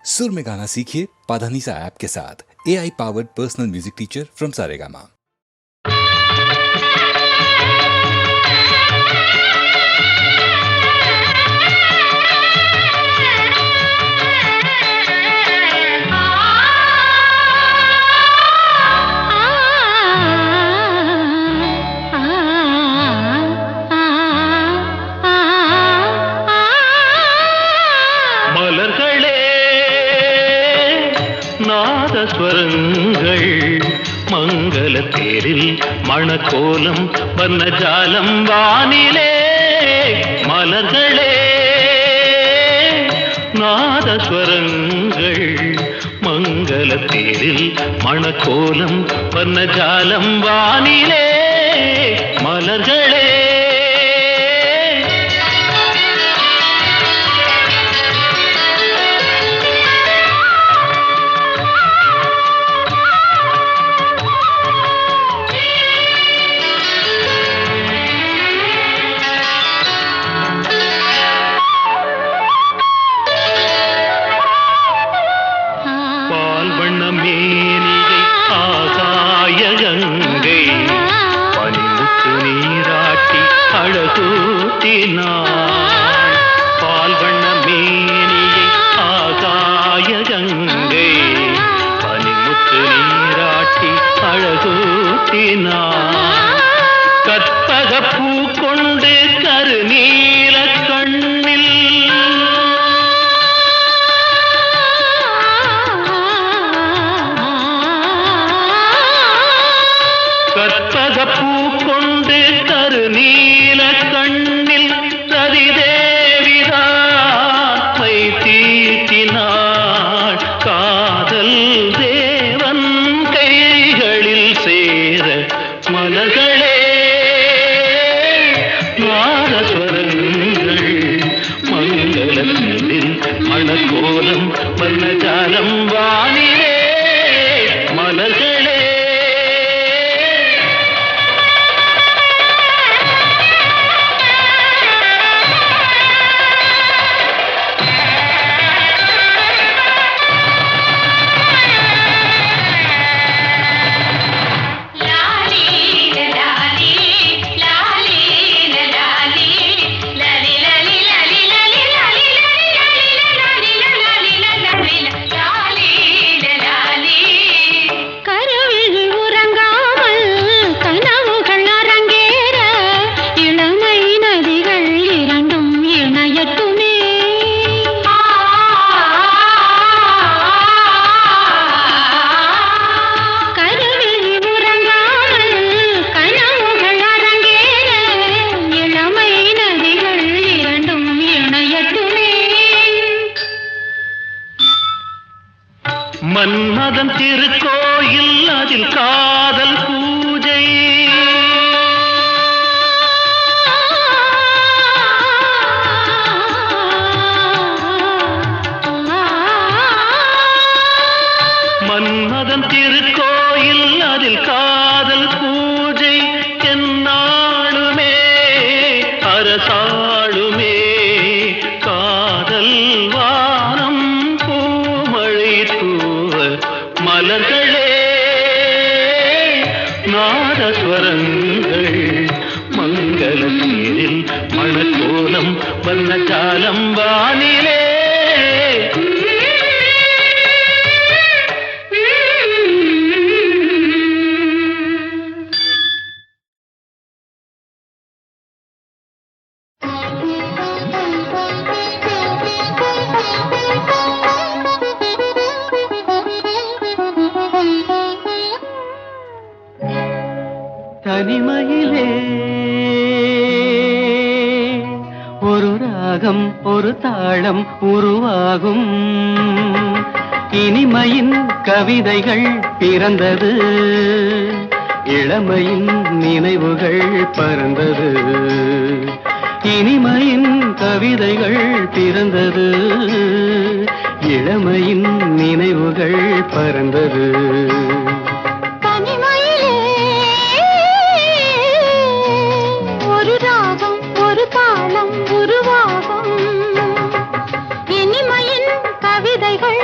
सुर में गाना सीखिए पाधानीसा ऐप के साथ। AI powered personal music teacher from Saregama. ஸ்வரங்கள் மங்கள தேரில் மணக்கோலம் வர்ணஜாலம் வானிலே மலர்களே நாதஸ்வரங்கள் மங்கள தேரில் மணக்கோலம் வர்ணஜாலம் வானிலே மலர்களே பால் வண்ண மேனியை ஆகாய கங்கை பனிமுத்து நீராட்டி அழகூட்டினார். கற்பக பூ கொண்டு கருநீல கண்ணில் கற்பக பூ கொண்டு கருநீல கண்ணில் ரதிதேவிதாய் தீட்டினாள். காதல் தேவன் கைகளில் சேர மலர்களே நாதஸ்வரங்கள் மங்களத்தில் மணக்கோலம் வர்ணஜாலம் வானிலே மலர்களே. மன்மதன் திருக்கோயில் அதில் காதல் பூஜை மன்மதன் திருக்கோயில் அதில் காதல் பூஜை என்னாளுமே அரசாளுமே காதல் வானம் பூமழை தூவ மலர்களே நாதஸ்வரங்கள் மங்கள தேரில் மணக்கோலம் வர்ணஜாலம் வானிலே தனிமையிலே ஒரு ராகம் ஒரு தாளம் உருவாகும். இனிமையின் கவிதைகள் பிறந்தது, இளமையின் நினைவுகள் பறந்தது. இனிமையின் கவிதைகள் பிறந்தது, இளமையின் நினைவுகள் பறந்தது. உருவாகும் இனிமையின் கவிதைகள்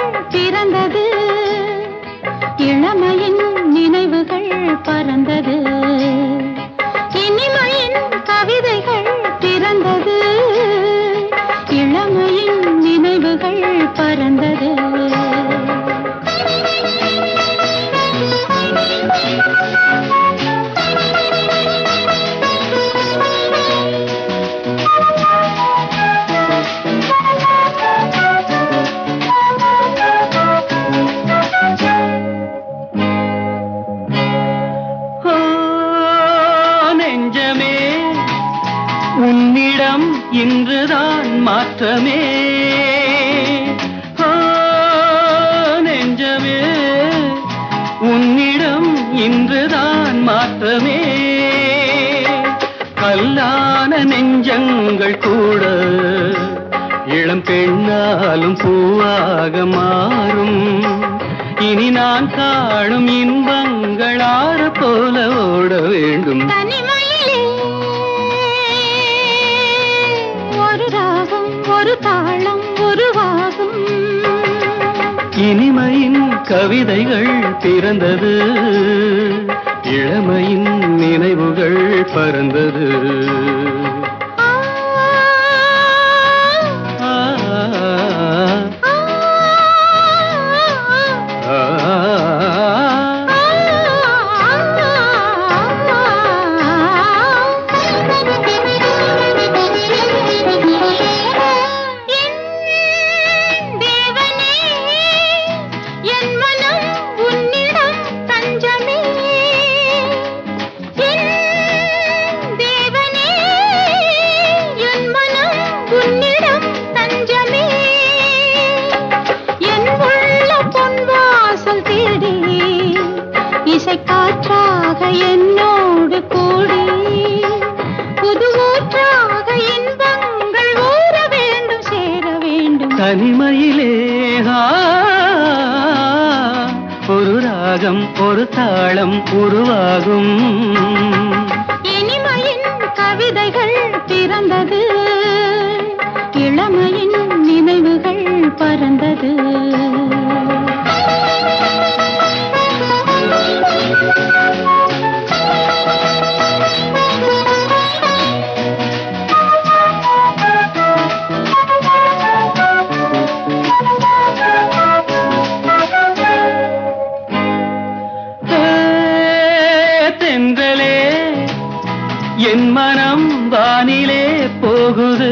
நெஞ்சங்கள் கூட இளம் பெண்ணாலும் பூவாக மாறும். இனி நான் காணும் இன்பங்கள் ஆறு போல ஓட வேண்டும். தனிமையிலே ஒரு ராகம் ஒரு தாளம் உருவாகும். இனிமையின் கவிதைகள் பிறந்தது, இளமையின் நினைவுகள் பறந்தது. காற்றாக என்னோடு கூடி புது ஊற்றாக இன்பங்கள் ஊற வேண்டும் சேர வேண்டும். தனிமையிலே ஒரு ராகம் ஒரு தாளம் உருவாகும். இனிமையின் கவிதைகள் பிறந்தது, இளமையின் நினைவுகள் பறந்தது. என் மனம் வானிலே போகுது,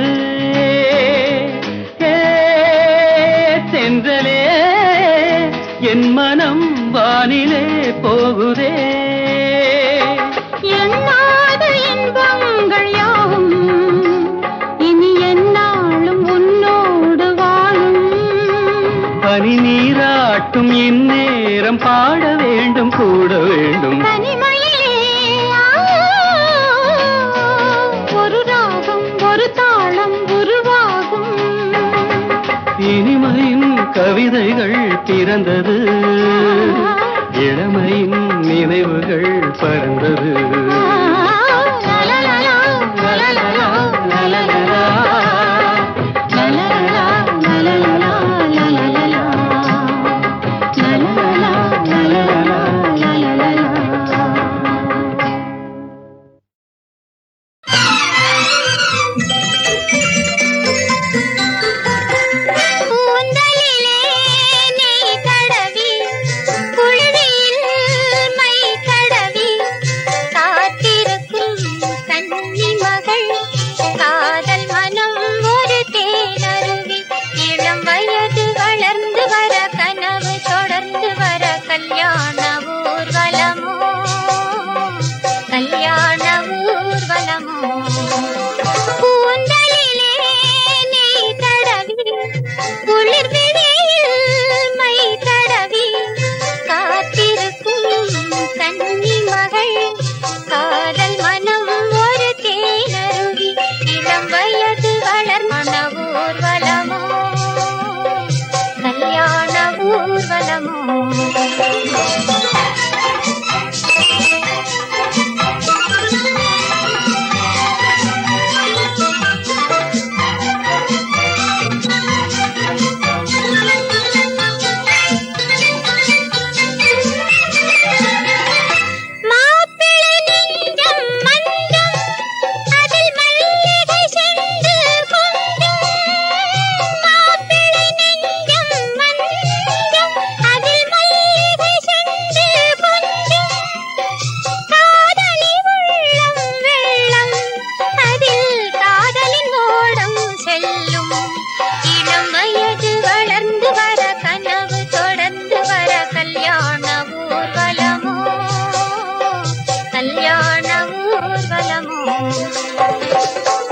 தென்றலே என் மனம் வானிலே போகுதே. எண்ணாத இன்பங்கள் யாவும் இனி என்னாலும் உன்னோடு வாழும். பனி நீராட்டும் இந்நேரம் பாட வேண்டும் கூட வேண்டும். இனிமையின் கவிதைகள் பிறந்தது, இளமையின் நினைவுகள் பறந்தது.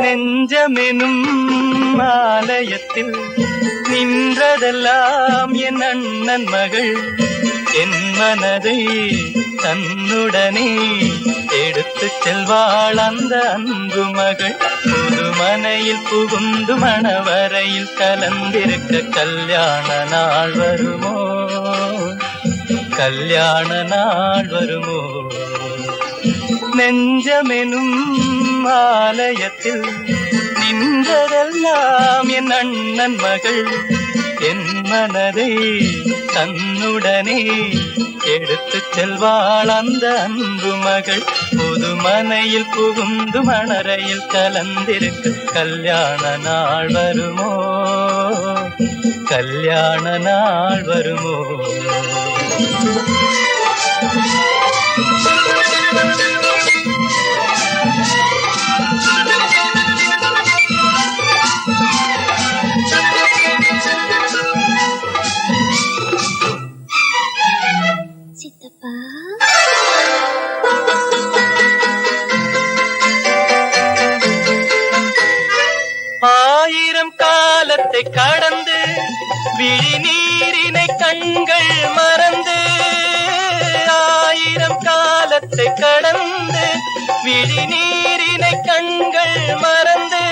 நெஞ்சமெனும் ஆலயத்தில் நின்றதெல்லாம் என் அண்ணன் மகள், என் மனதை தன்னுடனே எடுத்து செல்வாள் அந்த அன்பு மகள். புதுமனையில் புகுந்து மணவரையில் கலந்திருக்க கல்யாண நாள் வருமோ, கல்யாண நாள் வருமோ. நெஞ்சமெனும் ஆலயத்தில் நின்றதெல்லாம் என் அண்ணன் மகள். என் மனதை தன்னுடனே எடுத்து செல்வாள் அந்த அன்பு மகள். புதுமனையில் புகுந்து மணரையில் கலந்திருக்க கல்யாண நாள் வருமோ, கல்யாண நாள் வருமோ. சித்தப்பா ஆயிரம் காலத்தை கடந்து விழி நீரினை கண்கள் மறந்து, ஆயிரம் காலத்தை கடந்து விழி நீரினை கண்கள் மறந்து,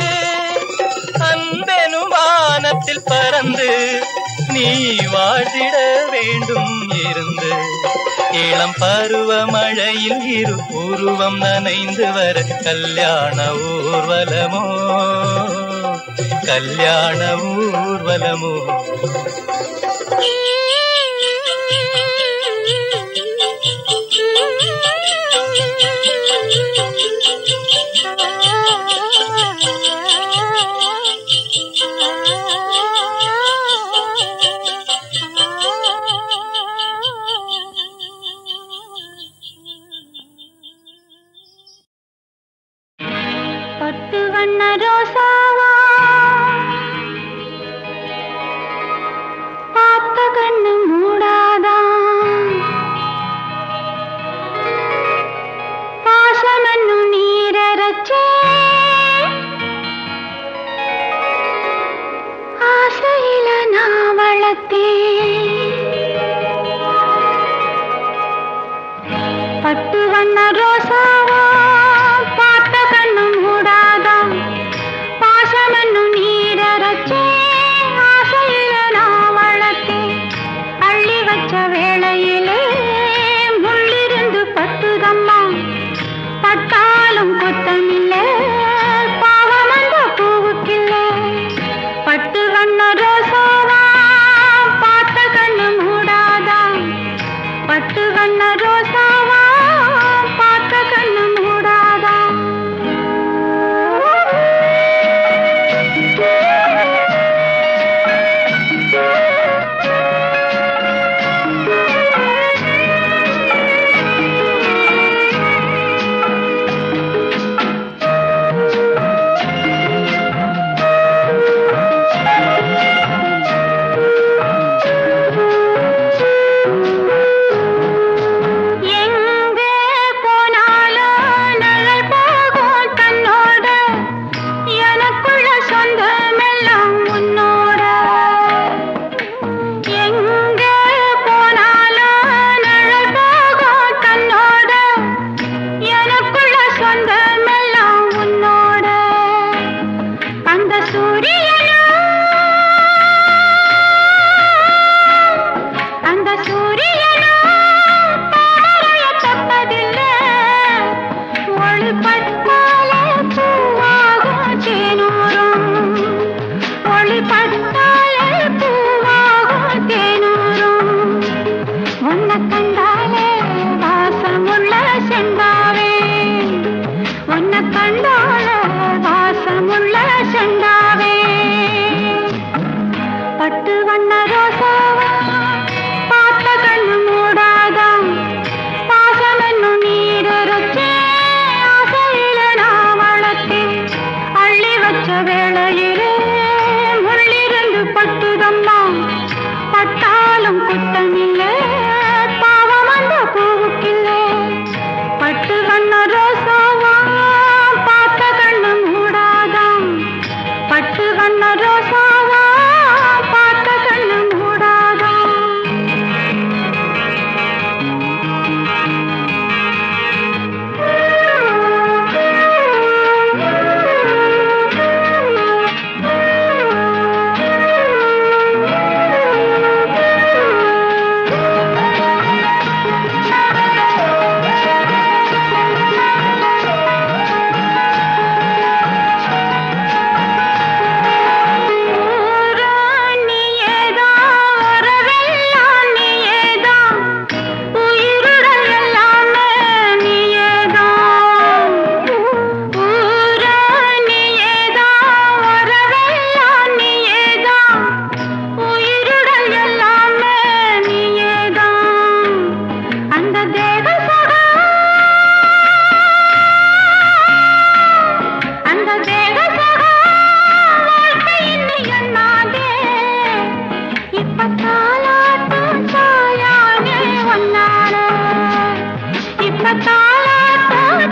அன்பெனும் வானத்தில் பறந்து நீ வாழ்ந்திட வேண்டும் இருந்து. இளம் பருவ மழையில் இரு உருவம் நனைந்து வர கல்யாண ஊர்வலமோ, கல்யாண ஊர்வலமோ. பட்டு வண்ண ரோசாவா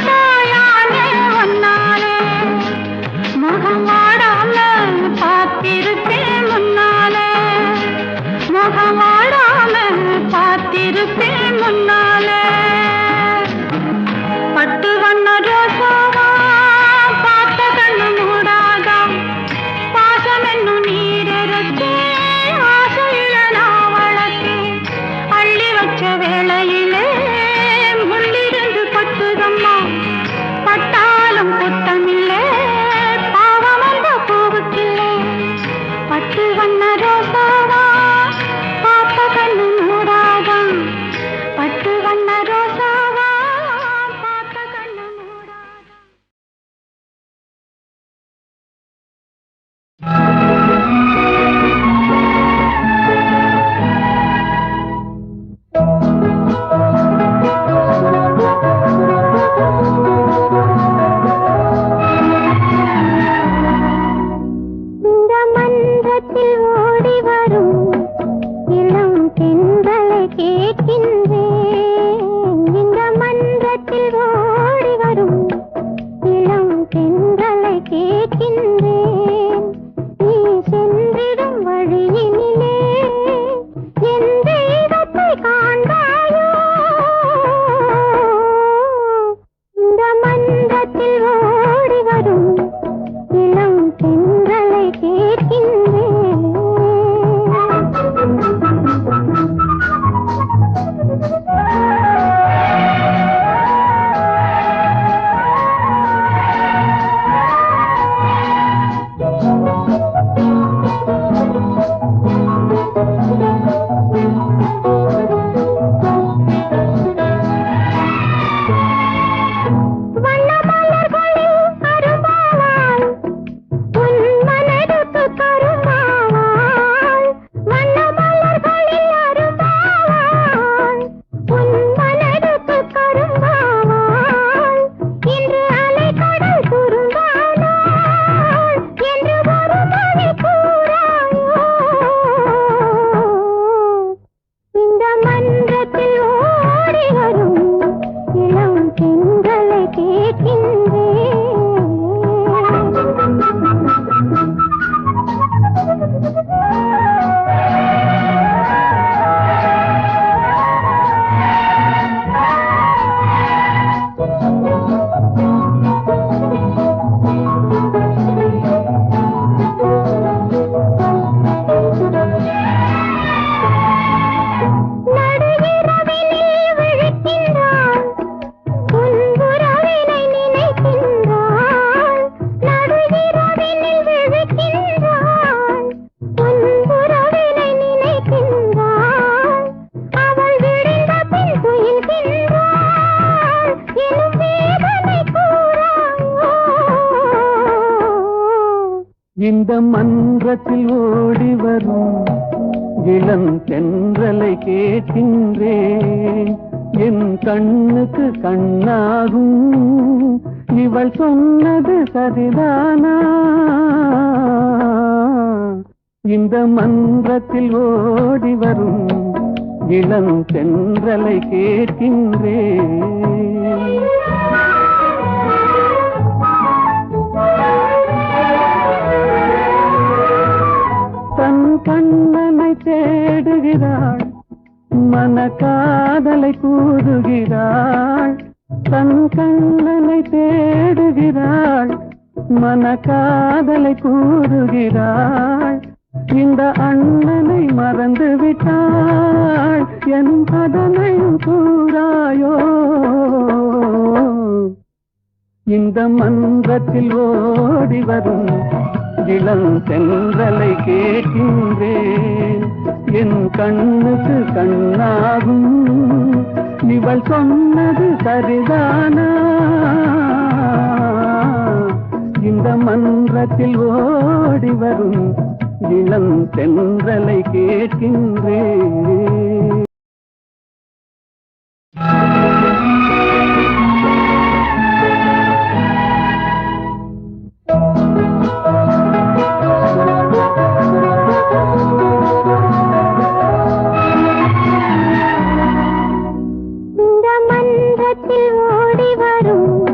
தாயானே ஒன்னாலே முகம் வாடாம பார்த்திருப்பேன் முன்னாலே முகம் வாடாம பார்த்திருப்பேன் முன்னாலே பட்டு வண்ண ரோசாவா பார்த்த கண்ணு மூடாதா பாசம் என்னும் நீரே ஆசையில நான் வளர்த்து அள்ளி வச்ச வேளையிலே முள்ளிருந்து பட்டுதம்மா பட்டாலும் குத்தமில்லை பாவம் அந்த பூவுக்கில்லை பட்டு வண்ண ரோசாவா பார்த்த கண்ணு மூடாதா பட்டு வண்ண ரோசாவா பார்த்த கண்ணு மூடாதா இந்த மன்றத்தில் ஓடி வரும் இளம் தென்றலை கேட்கின்றேன் இந்த மன்றத்தில் ஓடி வரும் இளம் தென்றலை கேட்கின்றேன் நீ சென்றிடும் வழியினிலே என் தெய்வத்தை காண்பாயோ இந்த மன்றத்தில் ஓடி வரும் இளம் தென்றலை கேட்கின்றேன் வண்ணமலர்களில் அரும்பாவாய் உன் மனதுக்கு கரும்பாவாய் வண்ணமலர்களில் அரும்பாவாய் உன் மனதுக்கு கரும்பாவாய் இன்று அலைக்கடல் குறும்பானாய் என்று ஒரு மொழி கூறாயோ இந்த மன்றத்தில் ஓடி வரும் இளம் தென்றலை கேட்கின்றேன் நடுஇரவினில் விழிக்கின்றாள் உன் உறவினை நினைக்கின்றாள் நடுஇரவினில் விழிக்கின்றாள் உன் உறவினை நினைக்கின்றாள் அவள் விழுந்த பின் துயில்கின்றாள் எனும் வேதனை கூறாயோ இந்த மன்றத்தில் ஓடி வரும் இளம் தென்றலை கேட்கின்றேன் என் கண்ணுக்கு கண்ணாகும் இவள் சொன்னது சரிதானா இந்த மன்றத்தில் ஓடி வரும் இளம் தென்றலை கேட்கின்றேன் தன் கண்ணனை தேடுகிறாள் மன காதலை கூறுகிறாள் தன் கண்ணனை தேடுகிறாள் மன காதலை கூறுகிறாள் இந்த அண்ணனை மறந்து விட்டாள் என் அதனை கூறாயோ இந்த மன்றத்தில் ஓடி வரும் இளம் தென்றலை கேட்கின்றேன் என் கண்ணுக்கு கண்ணாகும் இவள் சொன்னது சரிதானா இந்த மன்றத்தில் ஓடி வரும் இளம் தென்றலை கேட்கின்றேன் இந்த மன்றத்தில் ஓடி வரும்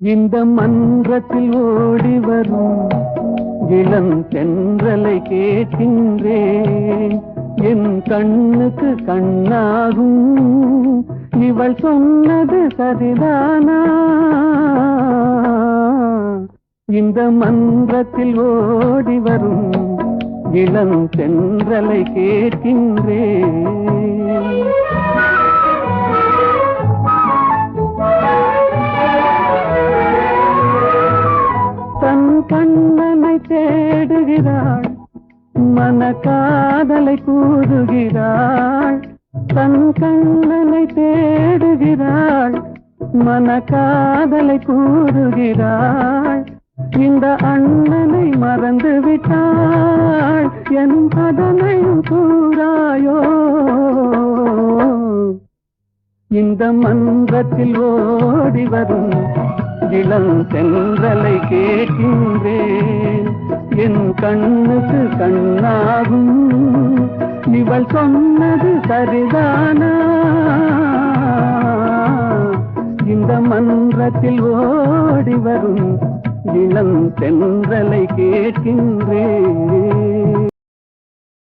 இந்த மன்றத்தில் ஓடி வரும் இளம் தென்றலை கேட்கின்றேன். என் கண்ணுக்கு கண்ணாகும் இவள் சொன்னது சரிதானா? இந்த மன்றத்தில் ஓடி வரும் இளம் தென்றலை கேட்கின்றேன். தன் கண்ணனை தேடுகிறாள், மனக்காதலை கூறுகிறாள். தன் கண்ணனை தேடுகிறாள், மனக்காதலை கூறுகிறாள். இந்த அண்ணனை மறந்து விட்டாள், என் அதனை கூறாயோ? இந்த மன்றத்தில் ஓடி வரும் இளம் தென்றலை கேட்கின்றேன். என் கண்ணுக்கு கண்ணாகும் இவள் சொன்னது சரிதானா? இந்த மன்றத்தில் ஓடி வரும் இளம் தென்றலை கேட்கின்றேன்.